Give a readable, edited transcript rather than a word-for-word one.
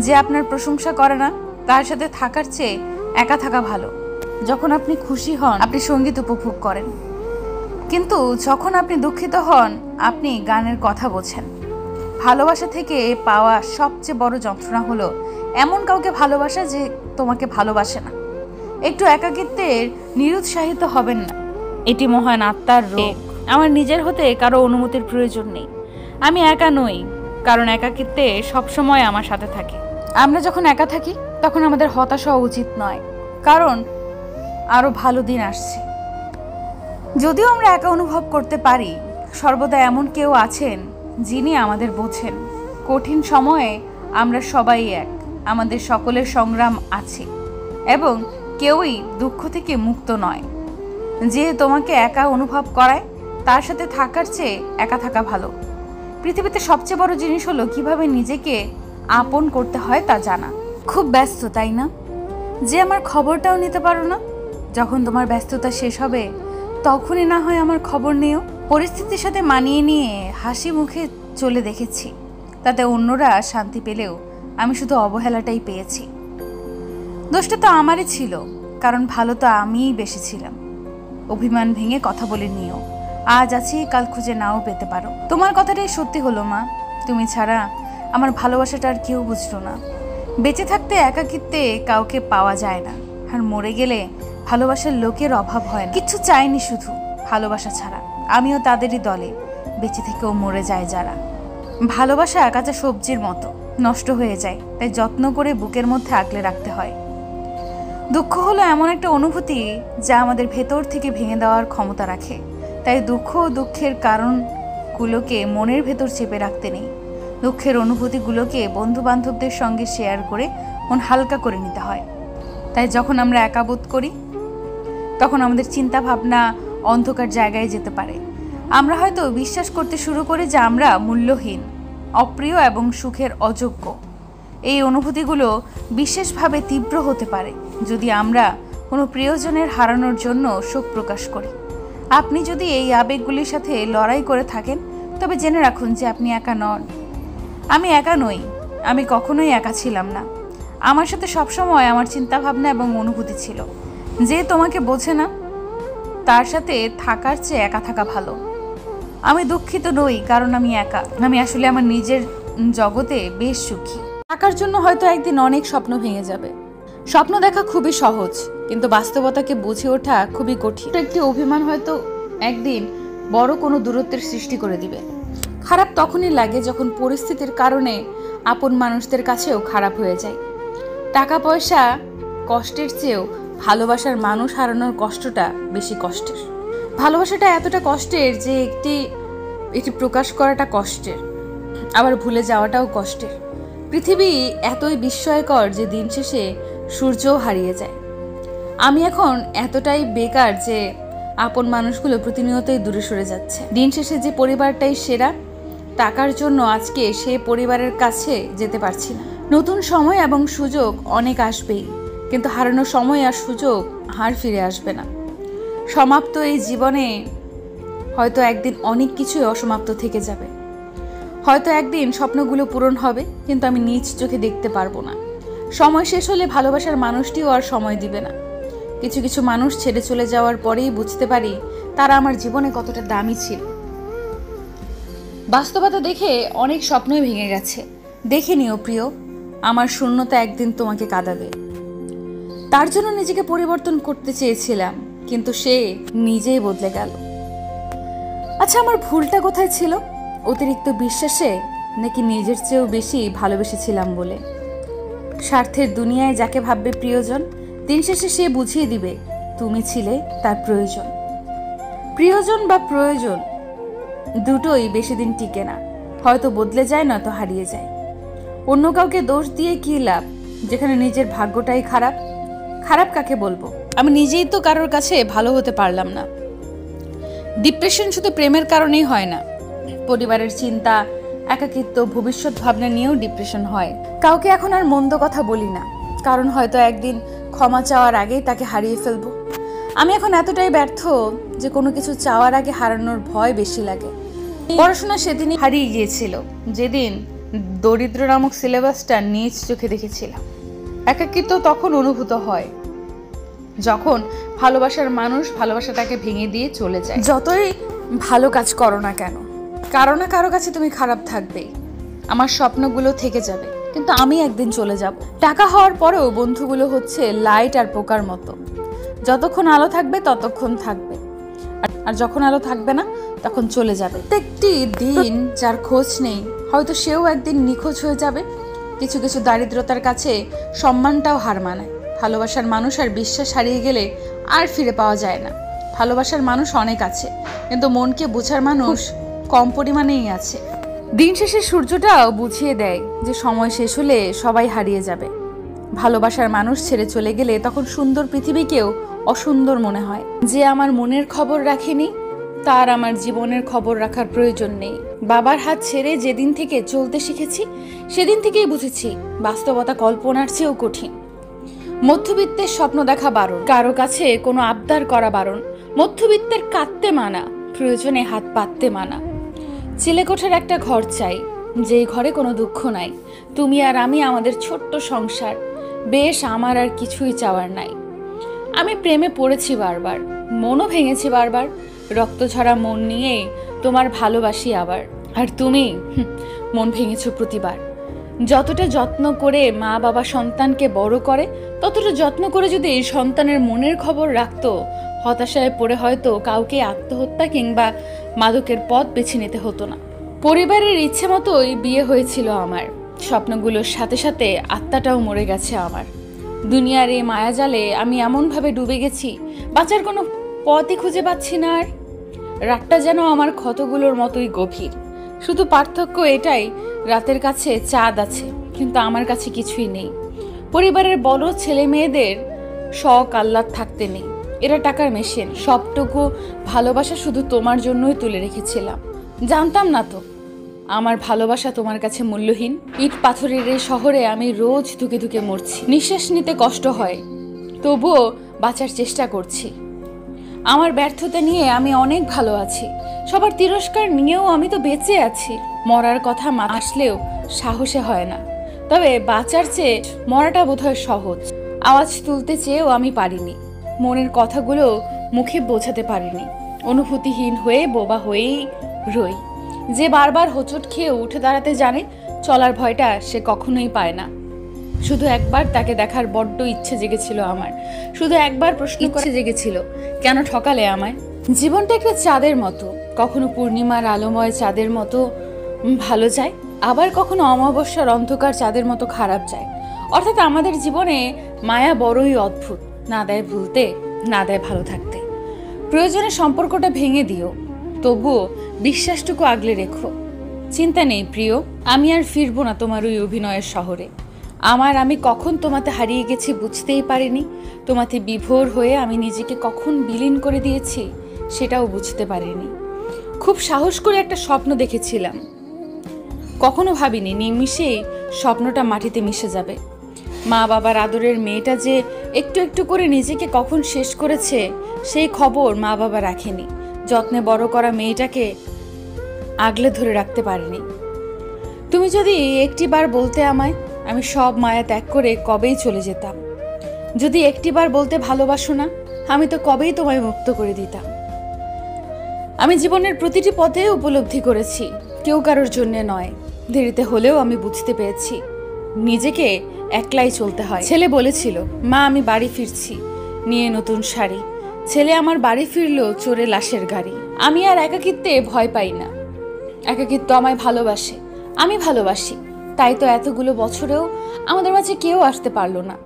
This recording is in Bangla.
যে আপনার প্রশংসা করে না তার সাথে থাকার চেয়ে একা থাকা ভালো। যখন আপনি খুশি হন আপনি সঙ্গীত উপভোগ করেন, কিন্তু যখন আপনি দুঃখিত হন আপনি গানের কথা বোঝেন। ভালোবাসা থেকে পাওয়া সবচেয়ে বড় যন্ত্রণা হলো এমন কাউকে ভালোবাসা যে তোমাকে ভালোবাসে না। একটু একাকিত্বের নিরুৎসাহিত হবেন না, এটি মহান আত্মার রোগ। আমার নিজের হতে কারো অনুমতির প্রয়োজন নেই। আমি একা নই, কারণ একাকিত্বে সবসময় আমার সাথে থাকে। আমরা যখন একা থাকি তখন আমাদের হতাশ হওয়া উচিত নয়, কারণ আরো ভালো দিন আসছে। যদিও আমরা একা অনুভব করতে পারি, সর্বদা এমন কেউ আছেন যিনি আমাদের বোঝেন। কঠিন সময়ে আমরা সবাই এক, আমাদের সকলের সংগ্রাম আছে এবং কেউই দুঃখ থেকে মুক্ত নয়। যে তোমাকে একা অনুভব করায় তার সাথে থাকার চেয়ে একা থাকা ভালো। পৃথিবীতে সবচেয়ে বড় জিনিস হলো কিভাবে নিজেকে আপন করতে হয় তা জানা। খুব ব্যস্ত তাই না, যে আমার খবরটাও নিতে পারো না? যখন তোমার ব্যস্ততা শেষ হবে তখনই না হয় আমার খবর নিও। পরিস্থিতির সাথে মানিয়ে নিয়ে হাসি মুখে চলে দেখেছি, তাতে অন্যরা শান্তি পেলেও আমি শুধু অবহেলাটাই পেয়েছি। দোষটা তো আমারই ছিল, কারণ ভালো তো আমিই বেশি ছিলাম। অভিমান ভেঙে কথা বলে নিও, আজ আছি কাল খুঁজে নাও পেতে পারো। তোমার কথাটাই সত্যি হলো মা, তুমি ছাড়া আমার ভালোবাসাটা আর কেউ বুঝলো না। বেঁচে থাকতে একাকিত্বে কাউকে পাওয়া যায় না, আর মরে গেলে ভালোবাসার লোকের অভাব হয় না। কিচ্ছু চাইনি শুধু ভালোবাসা ছাড়া। আমিও তাদেরই দলে, বেঁচে থেকেও মরে যায় যারা। ভালোবাসা কাঁচা সবজির মতো, নষ্ট হয়ে যায়, তাই যত্ন করে বুকের মধ্যে আগলে রাখতে হয়। দুঃখ হলো এমন একটা অনুভূতি যা আমাদের ভেতর থেকে ভেঙে দেওয়ার ক্ষমতা রাখে, তাই দুঃখ ও দুঃখের কারণগুলোকে মনের ভেতর চেপে রাখতে নেই। দুঃখের অনুভূতিগুলোকে বন্ধু বান্ধবদের সঙ্গে শেয়ার করে মন হালকা করে নিতে হয়। তাই যখন আমরা একা বোধ করি তখন আমাদের চিন্তা ভাবনা অন্ধকার জায়গায় যেতে পারে। আমরা হয়তো বিশ্বাস করতে শুরু করি যে আমরা মূল্যহীন, অপ্রিয় এবং সুখের অযোগ্য। এই অনুভূতিগুলো বিশেষভাবে তীব্র হতে পারে যদি আমরা কোনো প্রিয়জনের হারানোর জন্য শোক প্রকাশ করি। আপনি যদি এই আবেগগুলির সাথে লড়াই করে থাকেন তবে জেনে রাখুন যে আপনি একা নন। আমি একা নই, আমি কখনোই একা ছিলাম না। আমার সাথে সবসময় আমার চিন্তাভাবনা এবং অনুভূতি ছিল। যে তোমাকে বোঝে না তার সাথে থাকার চেয়ে একা থাকা ভালো। আমি দুঃখিত নই কারণ আমি একা, আমি আসলে আমার নিজের জগতে বেশ সুখী। থাকার জন্য হয়তো একদিন অনেক স্বপ্ন ভেঙে যাবে। স্বপ্ন দেখা খুবই সহজ, কিন্তু বাস্তবতাকে বুঝে ওঠা খুবই কঠিন। একটি অভিমান হয়তো একদিন বড় কোনো দূরত্বের সৃষ্টি করে দিবে। খারাপ তখনই লাগে যখন পরিস্থিতির কারণে আপন মানুষদের কাছেও খারাপ হয়ে যায়। টাকা পয়সা কষ্টের চেয়েও ভালোবাসার মানুষ হারানোর কষ্টটা বেশি কষ্টের। ভালোবাসাটা এতটা কষ্টের যে এটি প্রকাশ করাটা কষ্টের, আবার ভুলে যাওয়াটাও কষ্টের। পৃথিবী এতই বিস্ময়কর যে দিন শেষে সূর্যও হারিয়ে যায়। আমি এখন এতটাই বেকার যে আপন মানুষগুলো প্রতিনিয়তই দূরে সরে যাচ্ছে। দিন শেষে যে পরিবারটাই সেরা, টাকার জন্য আজকে সে পরিবারের কাছে যেতে পারছি না। নতুন সময় এবং সুযোগ অনেক আসবেই, কিন্তু হারানো সময় আর সুযোগ আর ফিরে আসবে না। সমাপ্ত এই জীবনে হয়তো একদিন অনেক কিছুই অসমাপ্ত থেকে যাবে। হয়তো একদিন স্বপ্নগুলো পূরণ হবে, কিন্তু আমি নিজ চোখে দেখতে পারবো না। সময় শেষ হলে ভালোবাসার মানুষটিও আর সময় দিবে না। কিছু কিছু মানুষ ছেড়ে চলে যাওয়ার পরেই বুঝতে পারি তারা আমার জীবনে কতটা দামি ছিল। বাস্তবতা দেখে অনেক স্বপ্নই ভেঙে গেছে। দেখে নিও প্রিয়, আমার শূন্যতা একদিন তোমাকে কাঁদাবে। তার জন্য নিজেকে পরিবর্তন করতে চেয়েছিলাম, কিন্তু সে নিজেই বদলে গেল। আচ্ছা, আমার ভুলটা কোথায় ছিল? অতিরিক্ত বিশ্বাসে, নাকি নিজের চেয়েও বেশি ভালোবেসেছিলাম বলে? স্বার্থের দুনিয়ায় যাকে ভাববে প্রিয়জন, দিন শেষে সে বুঝিয়ে দিবে তুমি ছিলে তার প্রয়োজন। প্রিয়জন বা প্রয়োজন দুটোই বেশি দিন টিকে না, হয়তো বদলে যায় নয়তো হারিয়ে যায়। অন্য কাউকে দোষ দিয়ে কি লাভ যেখানে নিজের ভাগ্যটাই খারাপ? খারাপ কাকে বলবো? আমি নিজেই তো কারোর কাছে ভালো হতে পারলাম না। ডিপ্রেশন শুধু প্রেমের কারণেই হয় না, পরিবারের চিন্তা, একাকিত্ব, ভবিষ্যৎ ভাবনা নিয়েও ডিপ্রেশন হয়। কাউকে এখন আর মন্দ কথা বলি না, কারণ হয়তো একদিন ক্ষমা চাওয়ার আগেই তাকে হারিয়ে ফেলবো। আমি এখন এতটাই ব্যর্থ যে কোনো কিছু চাওয়ার আগে হারানোর ভয় বেশি লাগে। পড়াশোনা সেদিনই হারিয়ে গিয়েছিল যেদিন দরিদ্র নামক সিলেবাসটা নিজ চোখে দেখেছিলাম। একাকিত্ব তখন অনুভূত হয় যখন ভালোবাসার মানুষ ভালোবাসাটাকে ভেঙে দিয়ে চলে যায়। যতই ভালো কাজ করো না কেন, কারো না কারো কাছে তুমি খারাপ থাকবেই। আমার স্বপ্নগুলো থেকে যাবে, কিন্তু আমি একদিন চলে যাব। টাকা হওয়ার পরেও বন্ধুগুলো হচ্ছে লাইট আর পোকার মতো, যতক্ষণ আলো থাকবে ততক্ষণ থাকবে, আর যখন আলো থাকবে না তখন চলে যাবে। প্রত্যেকটি দিন যার খোঁজ নেই, হয়তো সেও একদিন নিখোঁজ হয়ে যাবে। কিছু কিছু দারিদ্রতার কাছে সম্মানটাও হার মানায়। ভালোবাসার মানুষ আর বিশ্বাস হারিয়ে গেলে আর ফিরে পাওয়া যায় না। ভালোবাসার মানুষ অনেক আছে, কিন্তু মনকে বোঝার মানুষ কম পরিমাণেই আছে। দিন শেষে সূর্যটাও বুঝিয়ে দেয় যে সময় শেষ হলে সবাই হারিয়ে যাবে। ভালোবাসার মানুষ ছেড়ে চলে গেলে তখন সুন্দর পৃথিবীকেও অসুন্দর মনে হয়। যে আমার মনের খবর রাখেনি, তার আমার জীবনের খবর রাখার প্রয়োজন নেই। বাবার হাত ছেড়ে যেদিন থেকে চলতে শিখেছি, সেদিন থেকেই বুঝেছি বাস্তবতা কল্পনার চেয়েও কঠিন। মধ্যবিত্তের স্বপ্ন দেখা বারণ, কারো কাছে কোনো আবদার করা বারণ। মধ্যবিত্তের কাঁদতে মানা, প্রয়োজনে হাত পাততে মানা। চিলেকোঠার একটা ঘর চাই, যেই ঘরে কোনো দুঃখ নাই। তুমি আর আমি, আমাদের ছোট্ট সংসার, বেশ আমার আর কিছুই চাওয়ার নাই। আমি প্রেমে পড়েছি বারবার, মনও ভেঙেছি বারবার। রক্ত ঝরা মন নিয়ে তোমার ভালোবাসি আবার। আর তুমি মন ভেঙেছো প্রতিবার। যতটা যত্ন করে মা বাবা সন্তানকে বড় করে, ততটা যত্ন করে যদি সন্তানের মনের খবর রাখতো, হতাশায় পড়ে হয়তো কাউকে আত্মহত্যা কিংবা মাদকের পথ বেছে নিতে হতো না। পরিবারের ইচ্ছে মতোই বিয়ে হয়েছিল আমার। স্বপ্নগুলোর সাথে সাথে আত্মাটাও মরে গেছে আমার। দুনিয়ার এই মায়াজালে আমি এমনভাবে ডুবে গেছি, বাঁচার কোনো পথই খুঁজে পাচ্ছি না। আর রাতটা যেন আমার ক্ষতগুলোর মতোই গভীর। শুধু পার্থক্য এটাই, রাতের কাছে চাঁদ আছে, কিন্তু আমার কাছে কিছুই নেই। পরিবারের বড় ছেলে মেয়েদের শখ আহ্লাদ থাকতে নেই, এরা টাকার মেশিন। সবটুকু ভালোবাসা শুধু তোমার জন্যই তুলে রেখেছিলাম। জানতাম না তো আমার ভালোবাসা তোমার কাছে মূল্যহীন। ইট পাথরের এই শহরে আমি রোজ ধুকে ধুকে মরছি। নিঃশ্বাস নিতে কষ্ট হয়, তবুও বাঁচার চেষ্টা করছি। আমার ব্যর্থতা নিয়ে আমি অনেক ভালো আছি, সবার তিরস্কার নিয়েও আমি তো বেঁচে আছি। মরার কথা আসলেও সাহসে হয় না, তবে বাঁচার চেয়ে মরাটা বোধহয় সহজ। আওয়াজ তুলতে চেয়েও আমি পারিনি, মনের কথাগুলো মুখে বোঝাতে পারিনি। অনুভূতিহীন হয়ে বোবা হয়েই রই। যে বারবার হোঁচট খেয়ে উঠে দাঁড়াতে জানে, চলার ভয়টা সে কখনোই পায় না। শুধু একবার তাকে দেখার বড্ড ইচ্ছে জেগেছিল আমার। শুধু একবার প্রশ্ন ইচ্ছে জেগেছিল, কেন ঠকালে আমায়? জীবনটা একটা চাঁদের মতো, কখনো পূর্ণিমার আলোময় চাঁদের মতো ভালো যায়, আবার কখনো অমাবস্যার অন্ধকার চাঁদের মতো খারাপ যায়। অর্থাৎ আমাদের জীবনে মায়া বড়ই অদ্ভুত, না দেয় ভুলতে, না দেয় ভালো থাকতে। প্রয়োজনে সম্পর্কটা ভেঙে দিও, তবুও বিশ্বাসটুকু আগলে রেখো। চিন্তা নেই প্রিয়, আমি আর ফিরবো না তোমার ওই অভিনয়ের শহরে। আমি কখন তোমাতে হারিয়ে গেছি বুঝতেই পারিনি। তোমাতে বিভোর হয়ে আমি নিজেকে কখন বিলীন করে দিয়েছি সেটাও বুঝতে পারিনি। খুব সাহস করে একটা স্বপ্ন দেখেছিলাম, কখনো ভাবিনি নিমিষেই স্বপ্নটা মাটিতে মিশে যাবে। মা বাবার আদরের মেয়েটা যে একটু একটু করে নিজেকে কখন শেষ করেছে সেই খবর মা বাবা রাখেনি। যত্নে বড় করা মেয়েটাকে আগলে ধরে রাখতে পারিনি। তুমি যদি একটিবার বলতে আমায়, আমি সব মায়া ত্যাগ করে কবেই চলে যেতাম। যদি একটিবার বলতে ভালোবাসো না, আমি তো কবেই তোমায় মুক্ত করে দিতাম। আমি জীবনের প্রতিটি পথে উপলব্ধি করেছি, কেউ কারোর জন্যে নয়। দেরিতে হলেও আমি বুঝতে পেরেছি নিজেকে একলাই চলতে হয়। ছেলে বলেছিল, মা আমি বাড়ি ফিরছি নিয়ে নতুন শাড়ি। ছেলে আমার বাড়ি ফিরলো চোরে লাশের গাড়ি। আমি আর একাকিত্বে ভয় পাই না, একাকিত্ব আমায় ভালোবাসে, আমি ভালোবাসি। তাই তো এতগুলো বছরেও আমাদের মাঝে কেউ আসতে পারলো না।